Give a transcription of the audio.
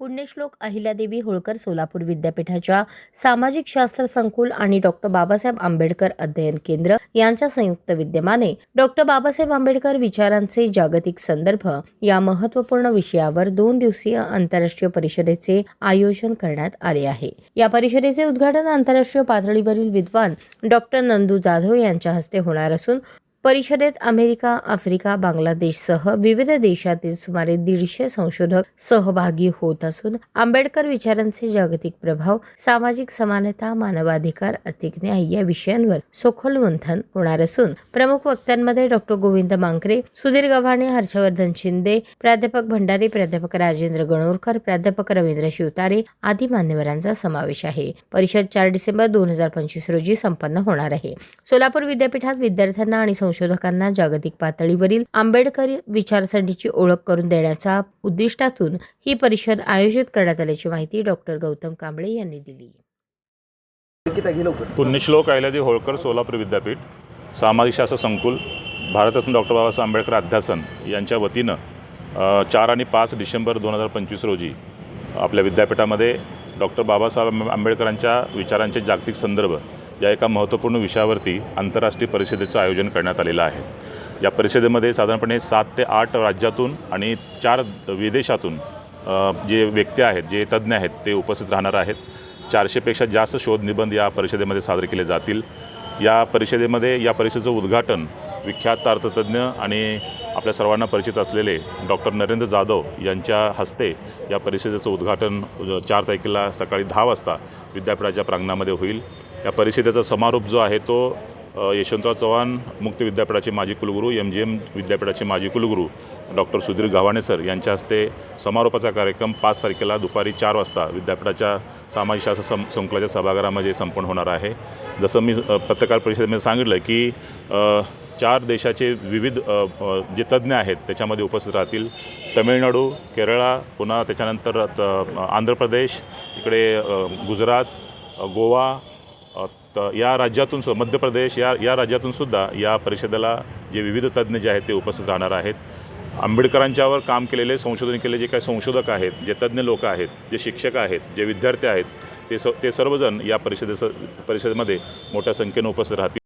पुण्यश्लोक अहिल्यादेवी होळकर सोलापूर विद्यापीठाच्या सामाजिक शास्त्र संकुल आणि डॉक्टर बाबासाहेब आंबेडकर अध्ययन केंद्र यांच्या संयुक्त विद्यमाने डॉक्टर बाबासाहेब आंबेडकर विचारांचे जागतिक संदर्भ या महत्त्वपूर्ण विषयावर 2 दिवसीय आंतरराष्ट्रीय परिषदेचे आयोजन करण्यात आले आहे। या परिषदेचे उद्घाटन आंतरराष्ट्रीय पातळीवरील विद्वान डॉक्टर नंदू जाधव यांच्या हस्ते होणार असून परिषदेत अमेरिका, आफ्रिका, बांगलादेशसह विविध देशातील सुमारे 150 संशोधक सहभागी होत असून आंबेडकर विचारांचे जागतिक प्रभाव, सामाजिक समानता, मानवाधिकार, आर्थिक न्याय या विषयांवर सखोल मंथन होणार असून प्रमुख वक्त्यांमध्ये डॉक्टर गोविंद मांकरे, सुधीर गव्हाणे, हर्षवर्धन शिंदे, प्राध्यापक भंडारी, प्राध्यापक राजेंद्र गणोरकर, प्राध्यापक रवींद्र शिवतारे आदी मान्यवरांचा समावेश आहे। परिषद 4 डिसेंबर 2025 रोजी संपन्न होणार आहे। सोलापूर विद्यापीठात विद्यार्थ्यांना आणि संशोधकांना जागतिक पातळीवरील आंबेडकर विचारसरणीची ओळख करून देण्याच्या उद्दिष्टातून ही परिषद आयोजित करण्यात आल्याची माहिती डॉक्टर गौतम कांबळे यांनी दिली। पुण्यश्लोक अहिल्यादेवी होळकर सोलापूर विद्यापीठ सामाजिक शास्त्र संकुल भारतरत्न डॉक्टर बाबासाहेब आंबेडकर अध्यासन यांच्या वतीनं 4 आणि 5 डिसेंबर 2025 रोजी आपल्या विद्यापीठामध्ये डॉक्टर बाबासाहेब आंबेडकरांच्या विचारांचे जागतिक संदर्भ या एका महत्त्वपूर्ण विषयावरती आंतरराष्ट्रीय परिषदेचं आयोजन करण्यात आलेलं आहे। या परिषदेमध्ये साधारणपणे 7 ते 8 राज्यातून आणि 4 विदेशातून जे व्यक्ती आहेत, जे तज्ज्ञ आहेत ते उपस्थित राहणार आहेत। 400पेक्षा जास्त शोध निबंध या परिषदेमध्ये सादर केले जातील। या परिषदेचं उद्घाटन विख्यात अर्थतज्ञ आणि आपल्या सर्वांना परिचित असलेले डॉक्टर नरेंद्र जाधव यांच्या हस्ते या परिषदेचं उद्घाटन 4 तारखेला सकाळी 10 वाजता विद्यापीठाच्या प्रांगणामध्ये होईल। या परिषदेचा समारोप जो आहे तो यशवंतराव चव्हाण मुक्त विद्यापीठाचे माजी कुलगुरू, MGM विद्यापीठाचे माजी कुलगुरू डॉक्टर सुधीर गव्हाणे सर यांच्या हस्ते समारोपाचा कार्यक्रम 5 तारखेला दुपारी 4 वाजता विद्यापीठाच्या सामाजिक शास्त्र संकुलाच्या सभागृहामध्ये संपन्न होणार आहे। जसं मी पत्रकार परिषदेमध्ये सांगितलं की 4 देशाचे विविध जे तज्ज्ञ आहेत त्याच्यामध्ये उपस्थित राहतील। तमिळनाडू, केरळ, पुन्हा त्याच्यानंतर आंध्र प्रदेश, इकडे गुजरात, गोवा या राज्यातून मध्य प्रदेश या राज्यातून सुद्धा या परिषदेला जे विविध तज्ज्ञ जे आहेत ते उपस्थित राहणार आहेत। आंबेडकरांच्यावर काम केलेले, संशोधन केलेले जे काही संशोधक आहेत, जे तज्ज्ञ लोक आहेत, जे शिक्षक आहेत, जे विद्यार्थी आहेत ते सर्वजण या परिषदेमध्ये मोठ्या संख्येने उपस्थित राहतील।